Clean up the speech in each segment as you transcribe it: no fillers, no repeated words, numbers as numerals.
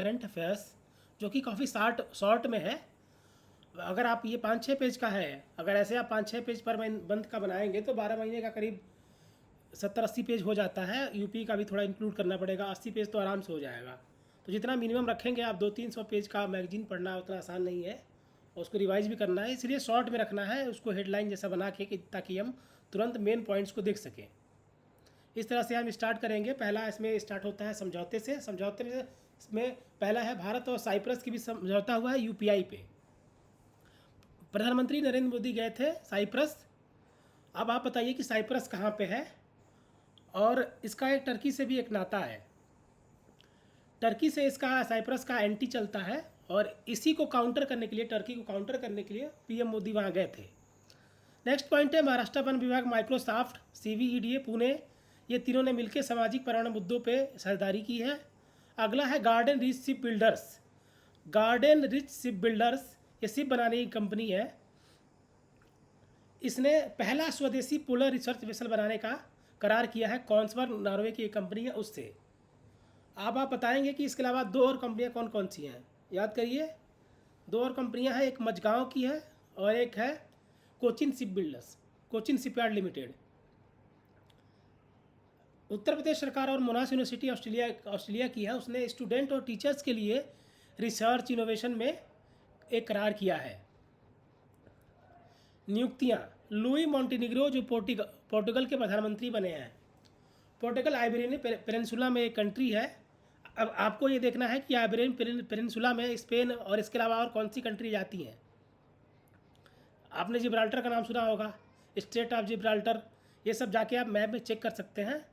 Current affairs, जो कि काफ़ी शॉर्ट में है। अगर आप ये 5-6 पेज का है, अगर ऐसे आप 5-6 पेज पर मंथ का बनाएंगे तो 12 महीने का करीब 70-80 पेज हो जाता है। यूपी का भी थोड़ा इंक्लूड करना पड़ेगा, 80 पेज तो आराम से हो जाएगा। तो जितना मिनिमम रखेंगे आप, 200-300 पेज का मैगजीन पढ़ना उतना आसान नहीं है, और उसको रिवाइज भी करना है, इसलिए शॉर्ट में रखना है उसको, हेडलाइन जैसा बना के, ताकि हम तुरंत मेन पॉइंट्स को देख सकें। इस तरह से हम स्टार्ट करेंगे। पहला इसमें स्टार्ट होता है समझौते से। समझौते में पहला है भारत और साइप्रस की भी समझौता हुआ है यूपीआई पे। प्रधानमंत्री नरेंद्र मोदी गए थे साइप्रस। अब आप बताइए कि साइप्रस कहाँ पे है, और इसका एक टर्की से भी एक नाता है। टर्की से इसका, साइप्रस का एंटी चलता है, और इसी को काउंटर करने के लिए, टर्की को काउंटर करने के लिए पीएम मोदी वहाँ गए थे। नेक्स्ट पॉइंट है महाराष्ट्र वन विभाग, माइक्रोसॉफ्ट, सीवीईडीए, पुणे, ये तीनों ने मिलकर सामाजिक पर्यावरण मुद्दों पे साझेदारी की है। अगला है garden rich ship builders. Garden rich ship builders ये शिप बनाने की कंपनी है। इसने पहला स्वदेशी पोलर रिसर्च वेसल बनाने का करार किया है। कॉन्सवर्ग नॉर्वे की एक कंपनी है उससे। अब आप बताएंगे कि इसके अलावा दो और कंपनियां कौन कौन सी हैं, याद करिए। दो और कंपनियां हैं, एक मजगांव की है और एक है Cochin ship builders, Cochin shipyard limited. Uttar Pradesh सरकार और मोनाश यूनिवर्सिटी ऑस्ट्रेलिया की है। उसने स्टूडेंट और टीचर्स के लिए रिसर्च इनोवेशन में एक करार किया है। नियुक्तियां, लुई मॉन्टेनिग्रो जो पोर्टुगल के प्रधानमंत्री बने हैं। पोर्टुगल आइबेरियन पेनिनसुला में एक कंट्री है। अब आपको ये देखना है कि आइबेरियन पेनिनसुला में स्पेन और इसके अलावा और कौन सी कंट्री जाती हैं। आपने जिब्राल्टर का नाम सुना होगा, स्टेट ऑफ जिब्राल्टर, ये सब जाके आप मैप में चेक कर सकते हैं।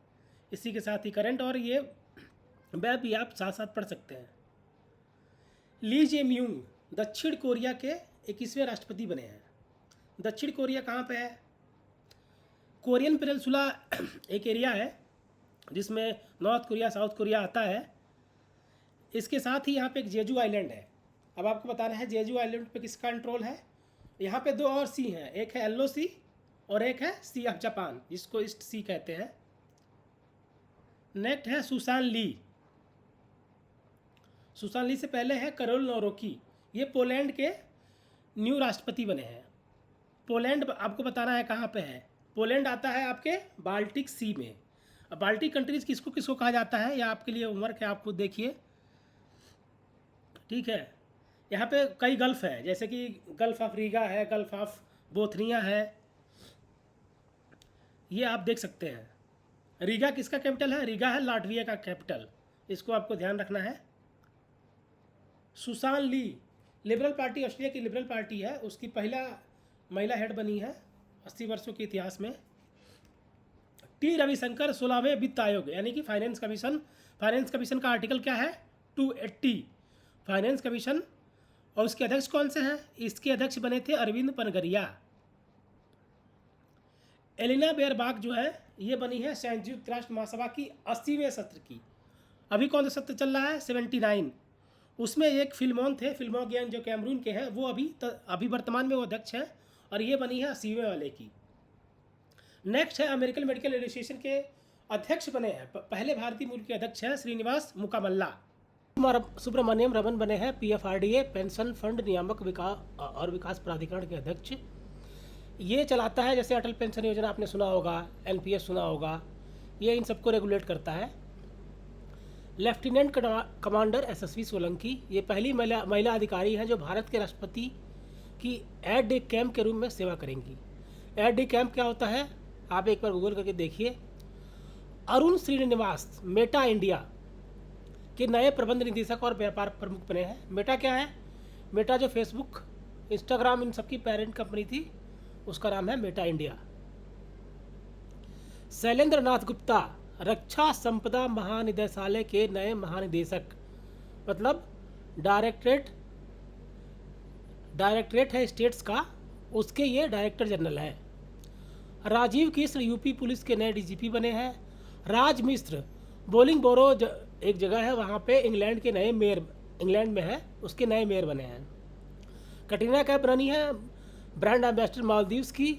इसी के साथ ही करंट और ये मैप भी आप साथ साथ पढ़ सकते हैं। ली जे म्यूंग दक्षिण कोरिया के 21वें राष्ट्रपति बने हैं। दक्षिण कोरिया कहाँ पे है? कोरियन पेनिनसुला एक एरिया है जिसमें नॉर्थ कोरिया, साउथ कोरिया आता है। इसके साथ ही यहाँ पे एक जेजू आइलैंड है। अब आपको बताना है जेजू आइलैंड पे किसका कंट्रोल है। यहाँ पे दो और सी हैं, एक है येलो सी और एक है सी ऑफ जापान, जिसको ईस्ट सी कहते हैं। नेक्स्ट है सुसान ली। सुसान ली से पहले है करोल नोरोकी, ये पोलैंड के न्यू राष्ट्रपति बने हैं। पोलैंड आपको बताना है कहाँ पे है। पोलैंड आता है आपके बाल्टिक सी में। अब बाल्टिक कंट्रीज किसको किसको कहा जाता है, यह आपके लिए होमवर्क है, आप खुद देखिए, ठीक है। यहाँ पे कई गल्फ है, जैसे कि गल्फ ऑफ रीगा है, गल्फ ऑफ बोथनिया है, ये आप देख सकते हैं। रीगा किसका कैपिटल है? रीगा है लाटविया का कैपिटल, इसको आपको ध्यान रखना है। सुसान ली लिबरल पार्टी, ऑस्ट्रेलिया की लिबरल पार्टी है, उसकी पहला महिला हेड बनी है 80 वर्षों के इतिहास में। टी रविशंकर 16वें वित्त आयोग यानी कि फाइनेंस कमीशन। फाइनेंस कमीशन का आर्टिकल क्या है? 280 फाइनेंस कमीशन। और उसके अध्यक्ष कौन से हैं? इसके अध्यक्ष बने थे अरविंद पनगरिया। एलिना बेयरबाक जो है ये बनी है संयुक्त राष्ट्र महासभा की 80वें सत्र की। अभी कौन सा सत्र चल रहा है? 79। उसमें एक फिल्मोन थे, फिल्मोन जो कैमरून के हैं, वो अभी वर्तमान में वो अध्यक्ष हैं, और ये बनी है 80वें वाले की। नेक्स्ट है अमेरिकन मेडिकल एसोसिएशन के अध्यक्ष बने हैं, पहले भारतीय मूल के अध्यक्ष हैं श्रीनिवास मुकामल्ला। सुब्रमण्यम रमन बने हैं पीएफआरडीए पेंशन फंड नियामक विकास प्राधिकरण के अध्यक्ष। ये चलाता है, जैसे अटल पेंशन योजना आपने सुना होगा, एनपीएस सुना होगा, ये इन सबको रेगुलेट करता है। लेफ्टिनेंट कमांडर एसएसवी सोलंकी, ये पहली महिला अधिकारी हैं जो भारत के राष्ट्रपति की एड डे कैंप के रूप में सेवा करेंगी। एड डे कैंप क्या होता है, आप एक बार गूगल करके देखिए। अरुण श्रीनिवास मेटा इंडिया के नए प्रबंध निदेशक और व्यापार प्रमुख बने हैं। मेटा क्या है? मेटा जो फेसबुक, इंस्टाग्राम, इन सबकी पेरेंट कंपनी थी, उसका नाम है मेटा इंडिया। शैलेंद्र नाथ गुप्ता रक्षा संपदा महानिदेशालय के नए महानिदेशक, मतलब डायरेक्टरेट है स्टेट्स का, उसके ये डायरेक्टर जनरल है। राजीव कृष्ण यूपी पुलिस के नए डीजीपी बने हैं। राज मिश्र बोलिंगबोरो एक जगह है वहाँ पे, इंग्लैंड के नए मेयर, इंग्लैंड में है, उसके नए मेयर बने हैं। कटरीना कैफ बनी है ब्रांड एम्बेसडर मालदीव्स की।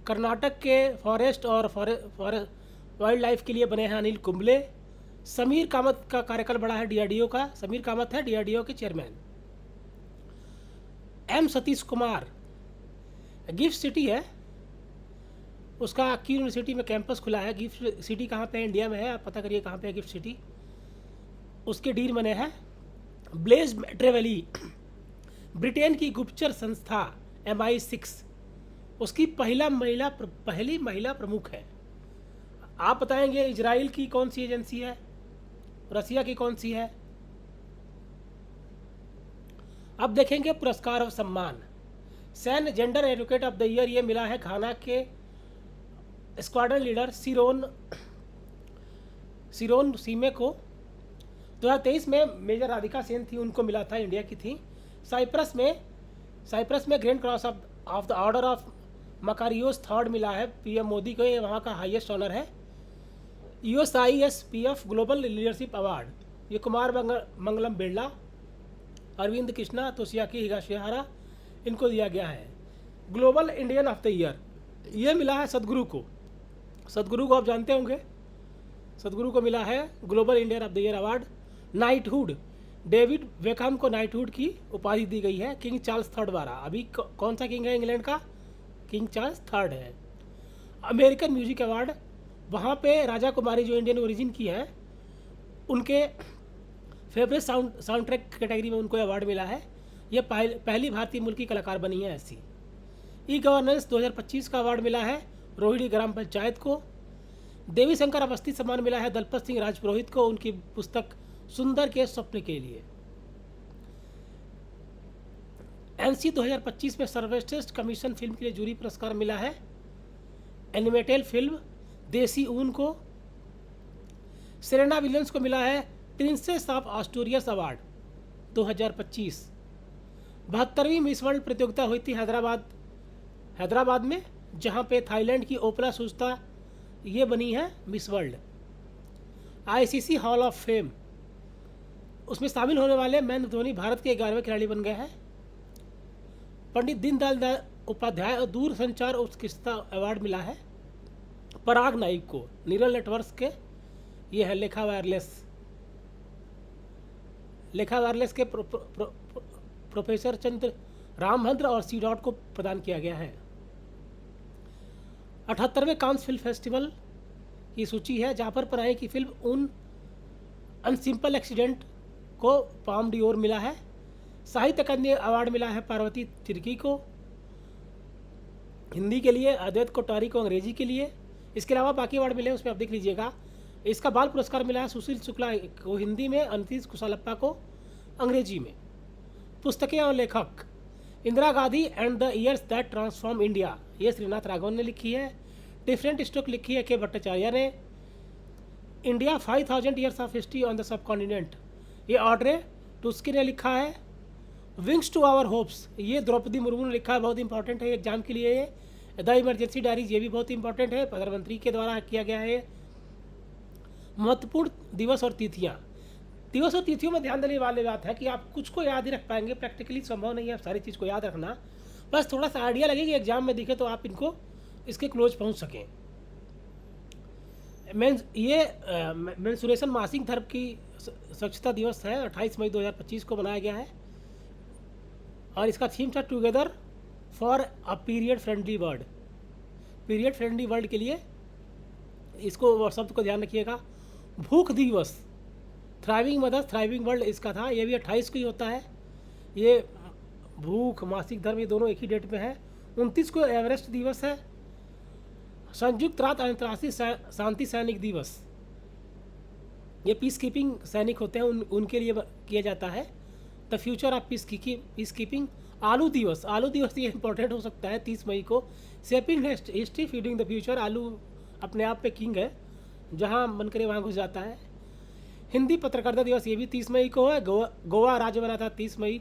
कर्नाटक के फॉरेस्ट और वाइल्ड लाइफ के लिए बने हैं अनिल कुंबले। समीर कामत का कार्यकाल बढ़ा है डीआरडीओ का। समीर कामत है डीआरडीओ के chairman. M Satish Kumar, gift city है उसका, की यूनिवर्सिटी में कैंपस खुला है। गिफ्ट सिटी कहाँ पे है? इंडिया में है, आप पता करिए कहाँ पे है गिफ्ट सिटी। उसके डीन बने हैं। ब्लेज मैट्रेवली, ब्रिटेन की गुप्तचर संस्था MI6, उसकी पहली महिला प्रमुख है। आप बताएंगे इजराइल की कौन सी एजेंसी है, रसिया की कौन सी है? अब देखेंगे पुरस्कार और सम्मान। सैन gender advocate of the year ये मिला है घाना के स्क्वाड्रन लीडर सिरोन सीमे को। 2023 में मेजर राधिका सेन थी, उनको मिला था, इंडिया की थी। साइप्रस में grand cross of the order of Makarios third मिला है पीएम मोदी को, ये वहाँ का हाईएस्ट ऑनर है। USISPF ग्लोबल लीडरशिप अवार्ड ये कुमार मंगलम बिरला, अरविंद कृष्णा, तोशियाकी हिगाशिहारा, इनको दिया गया है। Global Indian of the year ये मिला है सदगुरु को। सदगुरु को आप जानते होंगे, सदगुरु को मिला है global Indian of the year award. Knighthood, David Beckham को नाइटहुड की उपाधि दी गई है किंग चार्ल्स थर्ड द्वारा। अभी कौन सा किंग है इंग्लैंड का? किंग चार्ल्स थर्ड है। अमेरिकन म्यूजिक अवार्ड, वहाँ पे राजा कुमारी जो इंडियन ओरिजिन की है उनके फेवरेट साउंड ट्रैक कैटेगरी में उनको अवार्ड मिला है। ये पहली भारतीय मूल की कलाकार बनी है ऐसी। ई गवर्नेंस 2025 का अवार्ड मिला है रोहिणी ग्राम पंचायत को। देवी शंकर अवस्थी सम्मान मिला है दलपत सिंह राजपुरोहित को, उनकी पुस्तक सुंदर के स्वप्न के लिए। एनसी 2025 में सर्वश्रेष्ठ कमीशन फिल्म के लिए जूरी पुरस्कार मिला है एनिमेटेड फिल्म देसी ऊन को। सेरेना विलियम्स को मिला है प्रिंसेस ऑफ एस्टोरियस अवार्ड 2025। 72वीं मिस वर्ल्ड प्रतियोगिता हुई थी हैदराबाद में, जहां पे थाईलैंड की ओपरा सुस्ता ये बनी है miss world. ICC hall of fame, उसमें शामिल होने वाले महेंद्र धोनी भारत के 11वें खिलाड़ी बन गए हैं। पंडित दीनदयाल उपाध्याय दूरसंचार उत्कृष्टता अवार्ड मिला है पराग नाइक को। न्यूरल नेटवर्क्स के ये है लेखा वायरलेस के प्रोफेसर चंद्र रामभद्र और C.डॉट को प्रदान किया गया है। 78वें कांस फिल्म फेस्टिवल की सूची है। जाफर पनाही की फिल्म अनसिंपल एक्सीडेंट को पाम डियोर मिला है। साहित्य अकादमी अवार्ड मिला है पार्वती तिर्की को हिंदी के लिए, अद्वैत कोठारी को अंग्रेजी के लिए। इसके अलावा बाकी अवार्ड मिले उसमें आप देख लीजिएगा। इसका बाल पुरस्कार मिला है सुशील शुक्ला को हिंदी में, अनितीश कुशालप्पा को अंग्रेजी में। पुस्तकें और लेखक, Indira Gandhi and the years that transform India ये श्रीनाथ राघवन ने लिखी है। डिफरेंट स्ट्रोक लिखी है के भट्टाचार्य ने। India 5000 years of history on the sub continent ये ऑड्रे टुस्की ने लिखा है। विंग्स टू आवर होप्स ये द्रौपदी मुर्मू ने लिखा है, बहुत इंपॉर्टेंट है एग्जाम के लिए। द इमरजेंसी डायरीज ये भी बहुत इंपॉर्टेंट है, प्रधानमंत्री के द्वारा किया गया है। महत्वपूर्ण दिवस और तिथियों में ध्यान देने वाली बात है कि आप कुछ को याद ही रख पाएंगे, प्रैक्टिकली संभव नहीं है सारी चीज़ को याद रखना। बस थोड़ा सा आइडिया लगे कि एग्जाम में दिखे तो आप इनको इसके क्लोज पहुंच सकें। मेंसुरेशन मासिक धर्म की स्वच्छता दिवस है, 28 मई 2025 को मनाया गया है और इसका थीम था together for a period friendly world के लिए इसको शब्द को ध्यान रखिएगा। भूख दिवस, थ्राइविंग मदर्स थ्राइविंग वर्ल्ड इसका था, ये भी 28 को ही होता है। ये भूख मासिक धर्म ये दोनों एक ही डेट में है। 29 को एवरेस्ट दिवस है। संयुक्त राष्ट्र अंतर्राष्ट्रीय शांति सैनिक दिवस, ये पीस कीपिंग सैनिक होते हैं उनके लिए किया जाता है। The future of peace keeping. आलू दिवस ये इंपॉर्टेंट हो सकता है 30 मई को। Shaping history feeding the future, आलू अपने आप पे किंग है, जहाँ मन करे वहाँ घुस जाता है। हिंदी पत्रकारिता दिवस ये भी 30 मई को है। गोवा राज्य बना था 30 मई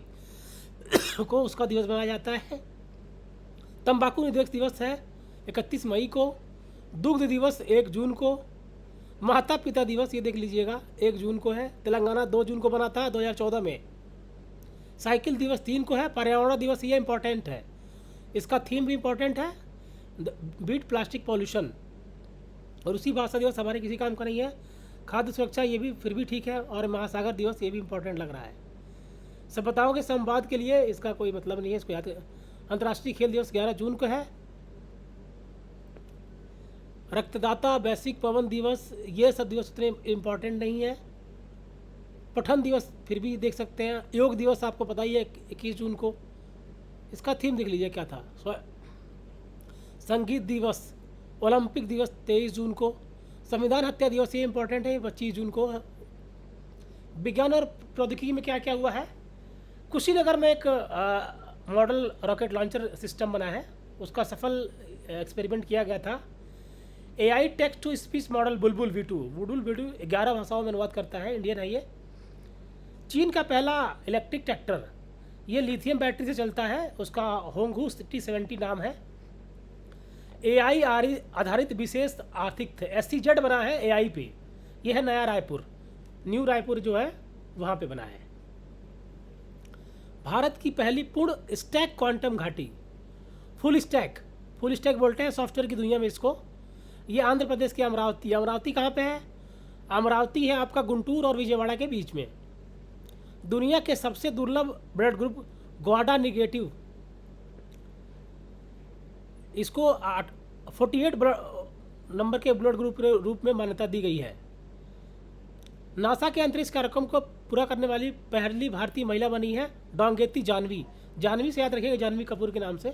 को, उसका दिवस मनाया जाता है। तंबाकू निरोधक दिवस है 31 मई को। दुग्ध दिवस 1 जून को। माता पिता दिवस ये देख लीजिएगा 1 जून को है। तेलंगाना 2 जून को बना था 2014 में। साइकिल दिवस 3 को है। पर्यावरण दिवस ये इम्पोर्टेंट है, इसका थीम भी इम्पोर्टेंट है, बीट प्लास्टिक पॉल्यूशन। और उसी भाषा दिवस हमारे किसी काम का नहीं है। खाद्य सुरक्षा ये भी फिर भी ठीक है, और महासागर दिवस ये भी इम्पोर्टेंट लग रहा है। सभ्यताओं के संवाद के लिए इसका कोई मतलब नहीं है, इसको याद। अंतर्राष्ट्रीय खेल दिवस 11 जून को है। रक्तदाता, वैश्विक पवन दिवस, ये सब दिवस उतने इम्पोर्टेंट नहीं है। पठन दिवस फिर भी देख सकते हैं। योग दिवस आपको पता ही है 21 जून को, इसका थीम देख लीजिए क्या था। संगीत दिवस, ओलंपिक दिवस 23 जून को। संविधान हत्या दिवस ये इम्पोर्टेंट है 25 जून को। विज्ञान और प्रौद्योगिकी में क्या क्या हुआ है, कुशीनगर में एक मॉडल रॉकेट लॉन्चर सिस्टम बना है, उसका सफल एक्सपेरिमेंट किया गया था। AI text to speech model Bulbul V2 11 भाषाओं में अनुवाद करता है, इंडियन है ये। चीन का पहला इलेक्ट्रिक ट्रैक्टर, ये लिथियम बैटरी से चलता है, उसका होंगहू सिटी 70 नाम है। AI आधारित विशेष आर्थिक SEZ बना है AI पे, यह है नया रायपुर, न्यू रायपुर जो है वहाँ पे बना है। भारत की पहली पूर्ण स्टैक क्वांटम घाटी, फुल स्टैक बोलते हैं सॉफ्टवेयर की दुनिया में इसको। ये आंध्र प्रदेश की अमरावती कहाँ पे है? अमरावती है आपका गुंटूर और विजयवाड़ा के बीच में। दुनिया के सबसे दुर्लभ ब्लड ग्रुप ग्वाडा निगेटिव, इसको 48 नंबर के ब्लड ग्रुप के रूप में मान्यता दी गई है। नासा के अंतरिक्ष कार्यक्रम को पूरा करने वाली पहली भारतीय महिला बनी है डोंगेती जानवी से याद रखिएगा, जानवी कपूर के नाम से।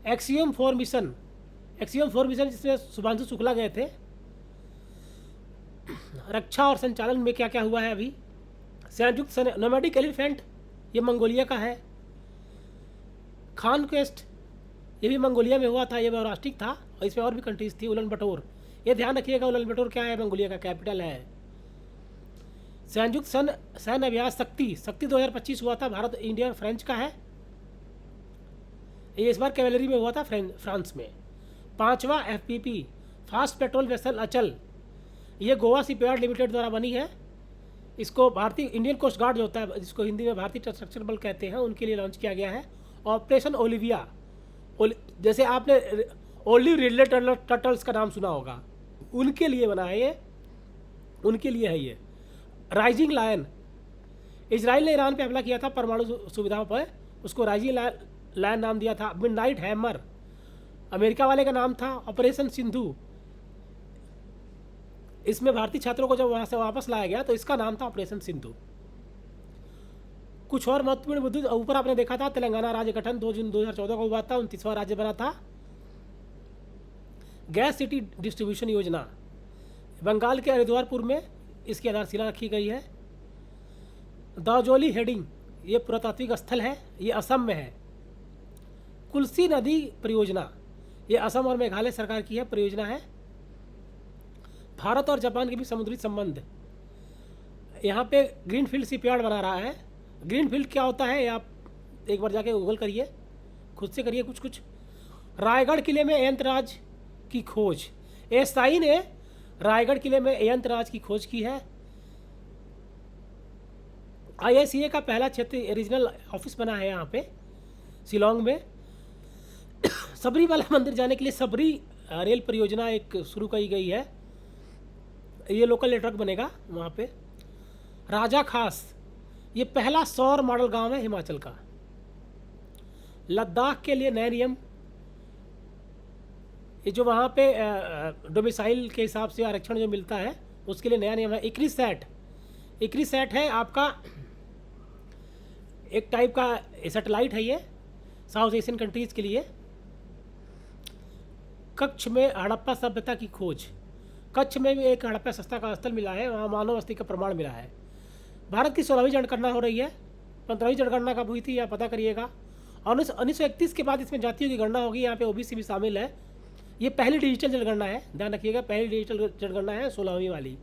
एक्सियम 4 मिशन जिसमें शुभांशु शुक्ला गए थे। रक्षा और संचालन में क्या क्या हुआ है अभी। संयुक्त नोमैडिक एलिफेंट, ये मंगोलिया का है। खान क्वेस्ट, ये भी मंगोलिया में हुआ था, ये बहुराष्ट्रीय था, और इसमें और भी कंट्रीज थी। उलन बटोर, ये ध्यान रखिएगा, उलन बटोर क्या है, मंगोलिया का कैपिटल है। संयुक्त सैन्य अभ्यास शक्ति 2025 हुआ था, भारत, इंडिया, फ्रेंच का है। ये इस बार कैवेलरी में हुआ था फ्रांस में। 5वां FPP फास्ट पेट्रोल वेसल अचल, ये गोवा शिपयार्ड लिमिटेड द्वारा बनी है। इसको भारतीय इंडियन कोस्ट गार्ड जो होता है, जिसको हिंदी में भारतीय तटरक्षक बल कहते हैं, उनके लिए लॉन्च किया गया है। ऑपरेशन ओलिविया, जैसे आपने ओलिव रिडले टर्टल्स का नाम सुना होगा, उनके लिए बना है ये, उनके लिए है ये। राइजिंग लायन, इजराइल ने ईरान पे हमला किया था परमाणु सुविधाओं पर, उसको राइजिंग लायन नाम दिया था। मिडनाइट हैमर अमेरिका वाले का नाम था। ऑपरेशन सिंधु, इसमें भारतीय छात्रों को जब वहां से वापस लाया गया तो इसका नाम था ऑपरेशन सिंधु। कुछ और महत्वपूर्ण मुद्दे ऊपर आपने देखा था, तेलंगाना राज्य गठन 2 जून 2014 को हुआ था, 29वां राज्य बना था। गैस सिटी डिस्ट्रीब्यूशन योजना, बंगाल के हरिद्वारपुर में इसकी आधारशिला रखी गई है। दाजोली हेडिंग, ये पुरातात्विक स्थल है, ये असम में है। कुल्सी नदी परियोजना, ये असम और मेघालय सरकार की है परियोजना है। भारत और जापान के भी समुद्री संबंध, यहाँ पे ग्रीनफील्ड शिपयार्ड बना रहा है। ग्रीनफील्ड क्या होता है, आप एक बार जाके गूगल करिए, खुद से करिए कुछ। रायगढ़ किले में यंत्रराज की खोज, एएसआई ने रायगढ़ किले में यंत्रराज की खोज की है। IICA का पहला क्षेत्रीय रीजनल ऑफिस बना है यहाँ पे शिलोंग में। सबरीमाला मंदिर जाने के लिए सबरी रेल परियोजना एक शुरू की गई है, ये लोकल नेटवर्क बनेगा वहाँ पे। राजा खास, ये पहला सौर मॉडल गांव है हिमाचल का। लद्दाख के लिए नए नियम, ये जो वहाँ पे डोमिसाइल के हिसाब से आरक्षण जो मिलता है उसके लिए नया नियम है। इक्रिसैट है आपका एक टाइप का सैटेलाइट है ये, साउथ एशियन कंट्रीज के लिए। कच्छ में हड़प्पा सभ्यता की खोज, कच्छ में भी एक हड़प्पा सभ्यता का स्थल मिला है, वहाँ मानव अस्थि का प्रमाण मिला है। भारत की 16वीं जनगणना हो रही है, 15वीं जनगणना कब हुई थी या पता करिएगा। 1931 के बाद इसमें जातियों की गणना होगी, यहाँ पे OBC भी शामिल है। ये पहली डिजिटल जनगणना है, ध्यान रखिएगा, पहली डिजिटल जनगणना है 16वीं वाली।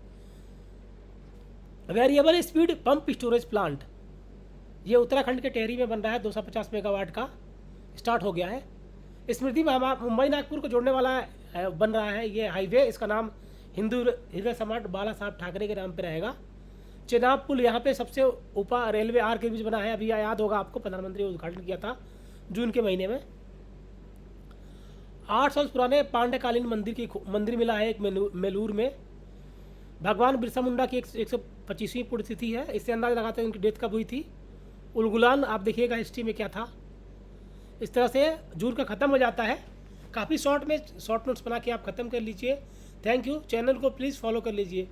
Variable speed pump storage plant, ये उत्तराखंड के टेहरी में बन रहा है, 250 मेगावाट का स्टार्ट हो गया है। स्मृति मुंबई नागपुर को जोड़ने वाला बन रहा है ये हाईवे, इसका नाम हिंदू हृदय सम्राट बाला साहब ठाकरे के नाम पे रहेगा। चेनाब पुल यहाँ पे सबसे ऊपर रेलवे आर्क के बीच बना है, अभी याद होगा आपको, प्रधानमंत्री ने उद्घाटन किया था जून के महीने में। 800 पुराने पांड्यकालीन मंदिर मिला है एक मेलूर में। भगवान बिरसा मुंडा की 125वीं पुण्यतिथि है, इससे अंदाजा लगाते हैं उनकी डेथ कब हुई थी। उलगुलान आप देखिएगा हिस्ट्री में क्या था। इस तरह से जून का ख़त्म हो जाता है। काफ़ी शॉर्ट नोट्स बना के आप ख़त्म कर लीजिए। Thank you. चैनल को प्लीज़ फॉलो कर लीजिए।